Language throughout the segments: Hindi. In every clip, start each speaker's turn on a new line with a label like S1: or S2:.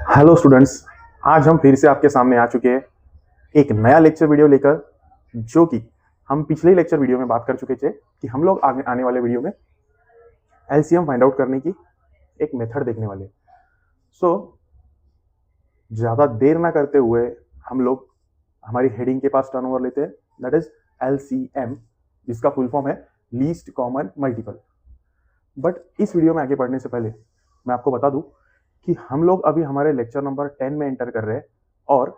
S1: हेलो स्टूडेंट्स, आज हम फिर से आपके सामने आ चुके हैं एक नया लेक्चर वीडियो लेकर, जो कि हम पिछले लेक्चर वीडियो में बात कर चुके थे कि हम लोग आगे आने वाले वीडियो में एलसीएम फाइंड आउट करने की एक मेथड देखने वाले। सो ज़्यादा देर ना करते हुए हम लोग हमारी हेडिंग के पास टर्न ओवर लेते हैं, दैट इज एलसीएम, जिसका फुल फॉर्म है लीस्ट कॉमन मल्टीपल। बट इस वीडियो में आगे बढ़ने से पहले मैं आपको बता दूं कि हम लोग अभी हमारे लेक्चर नंबर 10 में एंटर कर रहे हैं और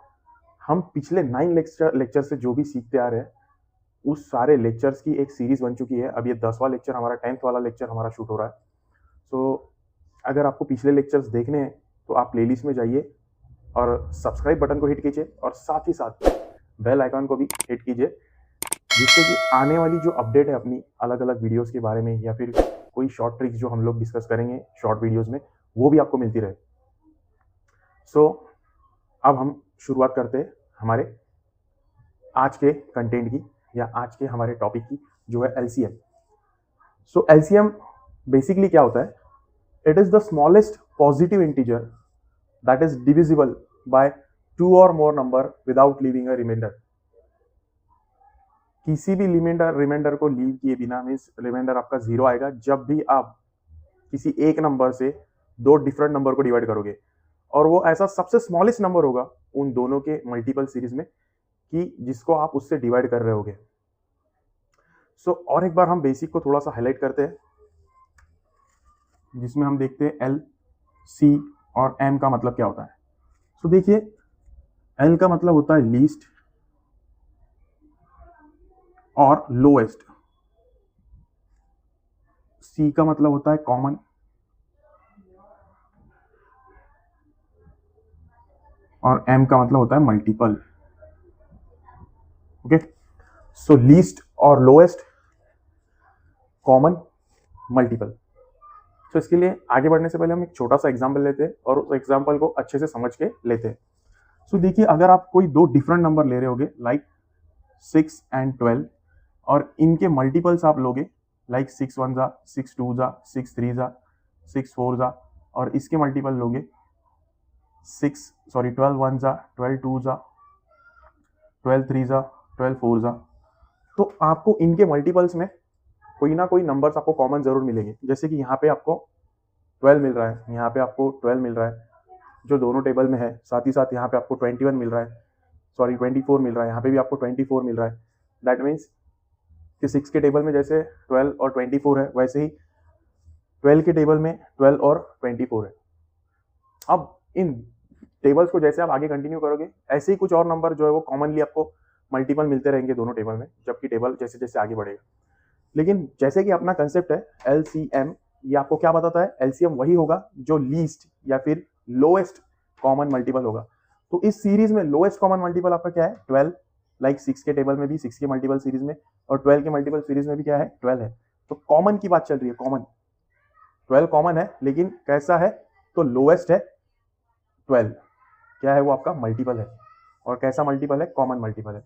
S1: हम पिछले 9 लेक्चर से जो भी सीखते आ रहे हैं उस सारे लेक्चर्स की एक सीरीज बन चुकी है। अब ये 10वां लेक्चर हमारा 10th वाला लेक्चर हमारा शूट हो रहा है। सो अगर आपको पिछले लेक्चर्स देखने हैं तो आप प्लेलिस्ट में जाइए और सब्सक्राइब बटन को हिट कीजिए और साथ ही साथ बेल आइकन को भी हिट कीजिए, जिससे कि आने वाली जो अपडेट है अपनी अलग अलग वीडियोस के बारे में या फिर कोई शॉर्ट ट्रिक्स जो हम लोग डिस्कस करेंगे शॉर्ट वीडियोस में, वो भी आपको मिलती रहे। सो अब हम शुरुआत करते हैं हमारे आज के कंटेंट की या आज के हमारे टॉपिक की, जो है एलसीएम। सो एलसीएम बेसिकली क्या होता है? It is the smallest positive integer that is divisible by 2 or more number without leaving a remainder. किसी भी रिमाइंडर को लीव किए बिना, मीन्स रिमाइंडर आपका 0 आएगा जब भी आप किसी एक नंबर से दो डिफरेंट नंबर को डिवाइड करोगे, और वो ऐसा सबसे स्मॉलेस्ट नंबर होगा उन दोनों के मल्टीपल सीरीज में कि जिसको आप उससे डिवाइड कर रहे होगे। सो और एक बार हम बेसिक को थोड़ा सा हाईलाइट करते हैं, जिसमें हम देखते हैं एल, सी और एम का मतलब क्या होता है। सो देखिए, एल का मतलब होता है लीस्ट और लोएस्ट, सी का मतलब होता है कॉमन, और एम का मतलब होता है मल्टीपल। ओके, सो लीस्ट और लोएस्ट, कॉमन, मल्टीपल। तो इसके लिए आगे बढ़ने से पहले हम एक छोटा सा एग्जांपल लेते हैं और उस एग्जांपल को अच्छे से समझ के लेते हैं। सो देखिए, अगर आप कोई दो डिफरेंट नंबर ले रहे होगे लाइक 6 एंड 12, और इनके मल्टीपल्स आप लोगे लाइक 6 1 जा, 6 2 जा, 6 3 जा, 6 4 जा, और इसके मल्टीपल लोगे 12 1 जा, 12 2 जा, 12 3 जा, 12 4 जा, तो आपको इनके मल्टीपल्स में कोई ना कोई नंबर्स आपको कॉमन जरूर मिलेंगे। जैसे कि यहाँ पे आपको 12 मिल रहा है, यहाँ पे आपको 12 मिल रहा है जो दोनों टेबल में है, साथ ही साथ यहाँ पे आपको 21 मिल रहा है, 24 मिल रहा है, यहाँ पे भी आपको 24 मिल रहा है। दैट मीन्स कि 6 के टेबल में जैसे 12 और 24 है, वैसे ही 12 के टेबल में 12 और 24 है। अब इन टेबल्स को जैसे आप आगे कंटिन्यू करोगे, ऐसे ही कुछ और नंबर जो है वो कॉमनली आपको मल्टीपल मिलते रहेंगे दोनों टेबल में, जबकि टेबल जैसे जैसे आगे बढ़ेगा। लेकिन जैसे कि अपना कंसेप्ट है एलसीएम, ये आपको क्या बताता है? एलसीएम वही होगा जो लीस्ट या फिर लोएस्ट कॉमन मल्टीपल होगा। तो इस सीरीज में लोएस्ट कॉमन मल्टीपल आपका क्या है? 12। लाइक 6 के टेबल में भी 6 के मल्टीपल सीरीज में, और 12 के मल्टीपल सीरीज में भी क्या है? 12 है। तो कॉमन की बात चल रही है, कॉमन 12 कॉमन है, लेकिन कैसा है? तो लोएस्ट है 12, क्या है वो? आपका मल्टीपल है। और कैसा मल्टीपल है? कॉमन मल्टीपल है।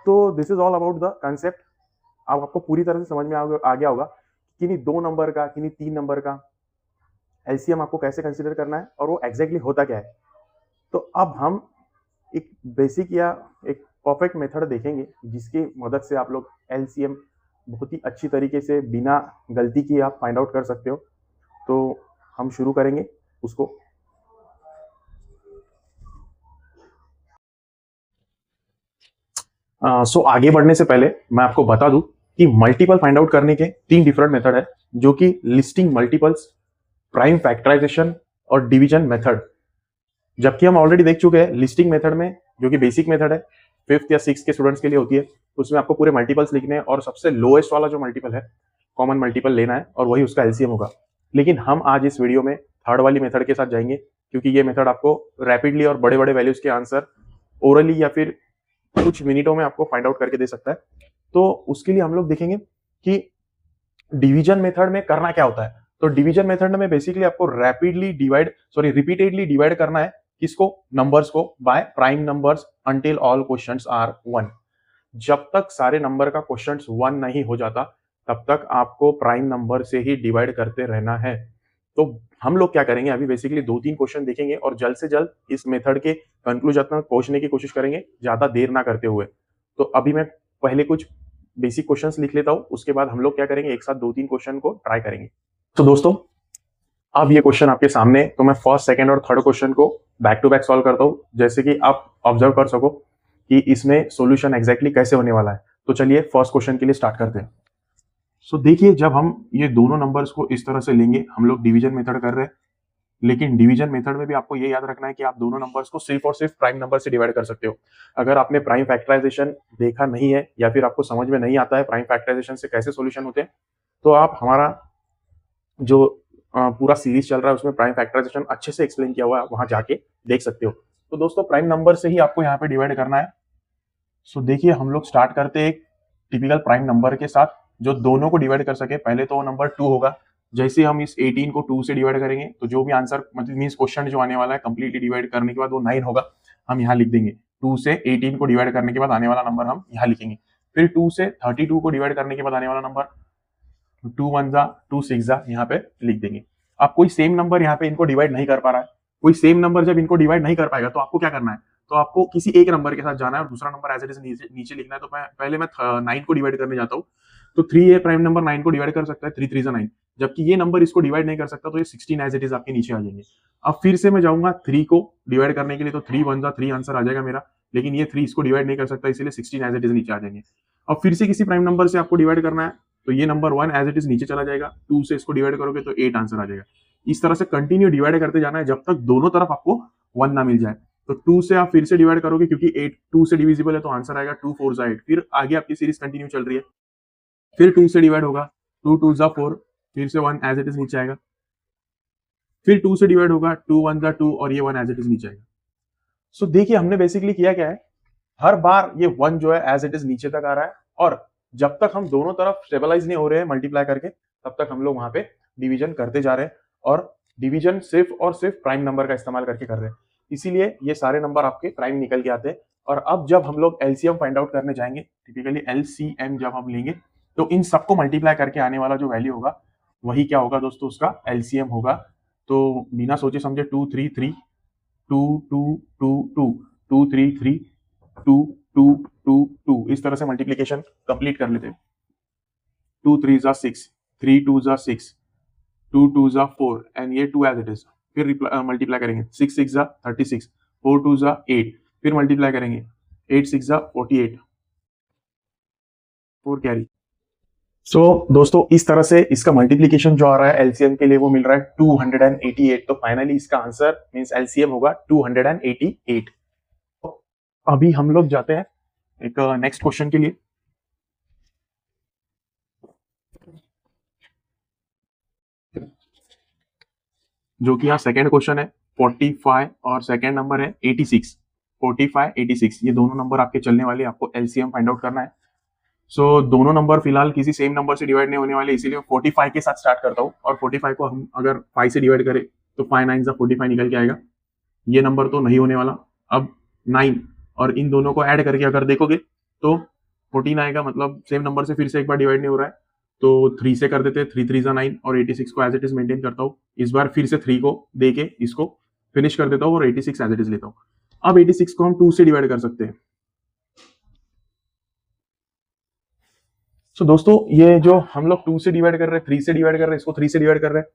S1: तो this is all about the concept. अब आपको पूरी तरह से समझ में आ गया होगा किन्हीं दो नंबर का, किन्हीं 3 नंबर का एलसीएम आपको कैसे कंसीडर करना है और वो एग्जैक्टली होता क्या है। तो अब हम एक बेसिक या एक परफेक्ट मेथड देखेंगे जिसकी मदद से आप लोग एलसीएम बहुत ही अच्छी तरीके से बिना गलती किए आप फाइंड आउट कर सकते हो। तो हम शुरू करेंगे उसको। सो आगे बढ़ने से पहले मैं आपको बता दूं कि मल्टीपल फाइंड आउट करने के 3 डिफरेंट मेथड है, जो कि लिस्टिंग मल्टीपल्स, प्राइम फैक्टराइजेशन और डिवीजन मेथड। जबकि हम ऑलरेडी देख चुके हैं लिस्टिंग मेथड में, जो कि बेसिक मेथड है, 5th या 6th के स्टूडेंट्स के लिए होती है, उसमें आपको पूरे मल्टीपल्स लिखने हैं और सबसे लोएस्ट वाला जो मल्टीपल है कॉमन मल्टीपल लेना है और वही उसका एलसीएम होगा। लेकिन हम आज इस वीडियो में थर्ड वाली मेथड के साथ जाएंगे, क्योंकि ये मेथड आपको रैपिडली और बड़े बड़े वैल्यूज के आंसर ओरली या फिर कुछ मिनटों में आपको फाइंड आउट करके दे सकता है। तो उसके लिए हम लोग देखेंगे कि डिवीजन मेथड में करना क्या होता है। तो डिवीजन मेथड में बेसिकली आपको रिपीटेडली डिवाइड करना है किसको? नंबर्स को by prime numbers until all questions are 1। जब तक सारे नंबर का क्वेश्चंस 1 नहीं हो जाता, तब तक आपको प्राइम नंबर से ही डिवाइड करते रहना है। तो हम लोग क्या करेंगे, अभी बेसिकली 2-3 क्वेश्चन देखेंगे और जल्द से जल्द इस मेथड के कंक्लूजन तक पहुंचने की कोशिश करेंगे, ज्यादा देर ना करते हुए। तो अभी मैं पहले कुछ बेसिक क्वेश्चंस लिख लेता हूं, उसके बाद हम लोग क्या करेंगे, एक साथ 2-3 क्वेश्चन को ट्राई करेंगे। तो दोस्तों, अब ये क्वेश्चन आपके सामने, तो मैं फर्स्ट, सेकंड और थर्ड क्वेश्चन को बैक टू बैक सॉल्व करता हूं, जैसे कि आप ऑब्जर्व कर सको कि इसमें सॉल्यूशन एग्जैक्टली कैसे होने वाला है। तो चलिए फर्स्ट क्वेश्चन के लिए स्टार्ट करते हैं। सो देखिए, जब हम ये दोनों नंबर्स को इस तरह से लेंगे, हम लोग डिवीजन मेथड कर रहे हैं, लेकिन डिवीजन मेथड में भी आपको ये याद रखना है कि आप दोनों नंबर्स को सिर्फ और सिर्फ प्राइम नंबर से डिवाइड कर सकते हो। अगर आपने प्राइम फैक्टराइजेशन देखा नहीं है या फिर आपको समझ में नहीं आता है प्राइम फैक्टराइजेशन से कैसे सॉल्यूशन होते हैं, तो आप हमारा जो पूरा सीरीज चल रहा है उसमें प्राइम फैक्टराइजेशन अच्छे से एक्सप्लेन किया हुआ है, वहां जाके देख सकते हो। तो दोस्तों, प्राइम नंबर से ही आपको यहाँ पे डिवाइड करना है। सो देखिए, हम लोग स्टार्ट करते हैं एक टिपिकल प्राइम नंबर के साथ जो दोनों को डिवाइड कर सके। पहले तो वो नंबर 2 होगा। जैसे हम इस 18 को 2 से डिवाइड करेंगे तो जो भी आंसर, मतलब मींस क्वेश्चन जो आने वाला है कंप्लीटली डिवाइड करने के बाद वो 9 होगा, हम यहाँ लिख देंगे। 2 से 18 को डिवाइड करने के बाद आने वाला नंबर हम यहाँ लिखेंगे। फिर 2 से 32 को डिवाइड करने के बाद आने वाला नंबर 2 1 जा 2 6 जा यहाँ पे लिख देंगे। अब कोई सेम नंबर यहाँ पे इनको डिवाइड नहीं कर पा रहा है, कोई सेम नंबर जब इनको डिवाइड नहीं कर पाएगा तो आपको क्या करना है, तो आपको किसी एक नंबर के साथ जाना है और दूसरा नंबर एज इट इज नीचे लिखना है। तो पहले मैं 9 को डिवाइड करने जाता हूँ। तो 3 ये प्राइम नंबर 9 को डिवाइड कर सकता है, 3 3 9, जबकि ये नंबर इसको डिवाइड नहीं कर सकता, तो ये 16 एज इट इज आपके नीचे आ जाएंगे। अब फिर से मैं जाऊंगा 3 को डिवाइड करने के लिए, तो 3 1 जा 3 आंसर आ जाएगा मेरा, लेकिन ये 3 इसको डिवाइड नहीं कर सकता, इसलिए 16 एज इट इज नीचे आ जाएंगे। अब फिर से किसी प्राइम नंबर से आपको डिवाइड करना है, तो ये नंबर 1 एज इट इज नीचे चला जाएगा, 2 से इसको डिवाइड करोगे तो 8 आंसर आ जाएगा। इस तरह से कंटिन्यू डिवाइड करते जाना है जब तक दोनों तरफ आपको 1 ना मिल जाए। तो 2 से आप फिर से डिवाइड करोगे, क्योंकि 8 2 से डिविजिबल है, तो आंसर आएगा 2 4 जा 8। फिर आगे आपकी सीरीज कंटिन्यू चल रही है, फिर 2 से डिवाइड होगा, 2 2 जा 4, फिर से 1 एज इट इज नीचे आएगा, फिर 2 से डिवाइड होगा, 2 1 जा 2 और ये 1 एज इट इज नीचे आएगा। सो देखिए, हमने बेसिकली किया क्या है, हर बार ये 1 जो है एज इट इज नीचे तक आ रहा है, और जब तक हम दोनों तरफ स्टेबलाइज नहीं हो रहे हैं मल्टीप्लाई करके, तब तक हम लोग वहां पे डिवीजन करते जा रहे हैं, और डिवीजन सिर्फ और सिर्फ प्राइम नंबर का इस्तेमाल करके कर रहे हैं। इसीलिए ये सारे नंबर आपके प्राइम निकल के आते हैं। और अब जब हम लोग एलसीएम फाइंड आउट करने जाएंगे, टिपिकली एलसीएम जब हम लेंगे, तो इन सबको मल्टीप्लाई करके आने वाला जो वैल्यू होगा वही क्या होगा दोस्तों, उसका एलसीएम होगा। तो बिना सोचे समझे 2 3 3 2 2 2 2 2 3 3 2 2 2 2 इस तरह से मल्टीप्लीकेशन कंप्लीट कर लेते हैं। 2 3 जा 6, 3 2 जा 6, 2 2 जा 4 एंड ये 2 एज इट इज। फिर मल्टीप्लाई करेंगे, 6 6 जा 36, 4 2 जा 8, फिर मल्टीप्लाई करेंगे, 8 6 जा 48, 4 कैरी। सो दोस्तों, इस तरह से इसका मल्टीप्लीकेशन जो आ रहा है एलसीएम के लिए वो मिल रहा है 288। तो फाइनली इसका आंसर मींस एलसीएम होगा 288। अभी हम लोग जाते हैं एक नेक्स्ट क्वेश्चन के लिए। जो कि यहाँ सेकेंड क्वेश्चन है 45 और सेकेंड नंबर है 86। 45 86 ये दोनों नंबर आपके चलने वाले, आपको एलसीएम फाइंड आउट करना है। सो दोनों नंबर फिलहाल किसी सेम नंबर से डिवाइड नहीं होने वाले, इसीलिए 45 के साथ स्टार्ट करता हूँ। और 45 को हम अगर 5 से डिवाइड करें तो 5 9 जा 45 निकल के आएगा। ये नंबर तो नहीं होने वाला। अब 9 और इन दोनों को ऐड करके अगर देखोगे तो 14 आएगा, मतलब सेम नंबर से फिर से एक बार डिवाइड नहीं हो रहा है, तो 3 से कर देते हैं, 3 3 जा 9 और 86 को एज इट इज मेंटेन करता हूँ। इस बार फिर से 3 को दे के इसको फिनिश कर देता हूँ और 86 एज इट इज लेता हूँ। अब 86 को हम 2 से डिवाइड कर सकते हैं। सो दोस्तों, ये जो हम लोग 2 से डिवाइड कर रहे हैं, 3 से डिवाइड कर रहे हैं, इसको 3 से डिवाइड कर रहे हैं,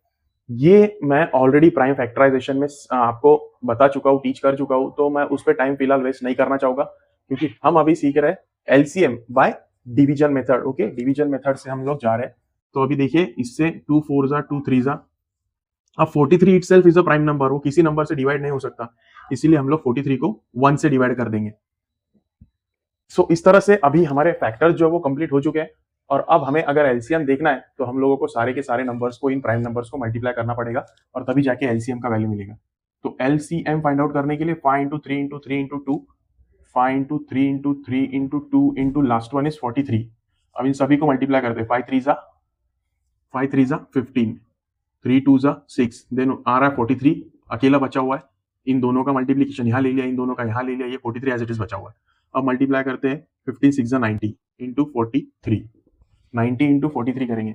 S1: ये मैं ऑलरेडी प्राइम फैक्टराइजेशन में आपको बता चुका हूँ, टीच कर चुका हूँ, तो मैं उस पर टाइम फिलहाल वेस्ट नहीं करना चाहूंगा, क्योंकि हम अभी सीख रहे हैं LCM by division method. Okay, division method से हम लोग जा रहे हैं। तो अभी देखिए, इससे 2 4 जा 2 3 जा, अब 43 itself is a prime number, वो किसी नंबर से डिवाइड नहीं हो सकता, इसीलिए हम लोग 43 को 1 से डिवाइड कर देंगे। सो इस तरह से अभी हमारे फैक्टर्स जो वो कंप्लीट हो चुके हैं, और अब हमें अगर एलसीएम देखना है तो हम लोगों को सारे के सारे नंबर्स को, इन प्राइम नंबर्स को मल्टीप्लाई करना पड़ेगा, और तभी जाके एलसीएम का वैल्यू मिलेगा। तो एलसीएम फाइंड आउट करने के लिए 5 into 3 into 3 into 2, 5 into 3 into 3 into 2 into last one is 43। अब इन सभी को मल्टीप्लाई करते हैं, 5 3 जा 15, 3 2 जा 6, देन आ रहा है 43 अकेला बचा हुआ है। इन दोनों का मल्टीप्लीकेशन यहाँ ले लिया, इन दोनों का यहाँ ले लिया, ये 43 एज इट इज बचा हुआ है। अब मल्टीप्लाई करते हैं, 15 6 जा 90 इंटू 43, 90 इंटू 43 करेंगे,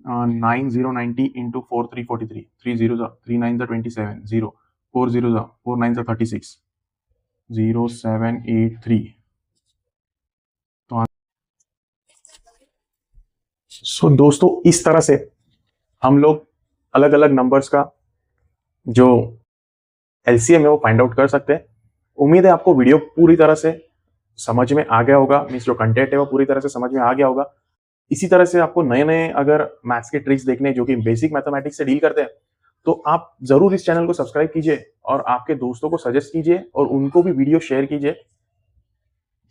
S1: 9090 into 4343, 3 zeros are 3 nines are 27, 0, 4 zeros are 4 nines are 36, 0783. तो सो दोस्तों इस तरह से हम लोग अलग अलग नंबर्स का जो एलसीएम है वो फाइंड आउट कर सकते हैं। उम्मीद है आपको वीडियो पूरी तरह से समझ में आ गया होगा, मीन्स जो कंटेंट है वो पूरी तरह से समझ में आ गया होगा। इसी तरह से आपको नए नए अगर मैथ्स के ट्रिक्स देखने जो कि बेसिक मैथमेटिक्स से डील करते हैं तो आप जरूर इस चैनल को सब्सक्राइब कीजिए और आपके दोस्तों को सजेस्ट कीजिए और उनको भी वीडियो शेयर कीजिए,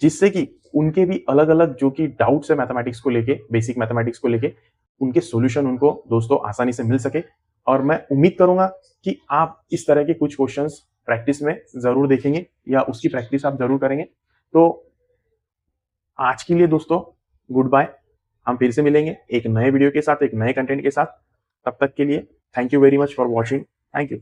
S1: जिससे कि उनके भी अलग अलग जो कि डाउट्स है मैथमेटिक्स को लेके, बेसिक मैथमेटिक्स को लेके, उनके सॉल्यूशन उनको दोस्तों आसानी से मिल सके। और मैं उम्मीद करूंगा कि आप इस तरह के कुछ क्वेश्चंस प्रैक्टिस में जरूर देखेंगे या उसकी प्रैक्टिस आप जरूर करेंगे। तो आज के लिए दोस्तों गुड बाय। हम फिर से मिलेंगे एक नए वीडियो के साथ, एक नए कंटेंट के साथ। तब तक के लिए thank you very much for watching. Thank you.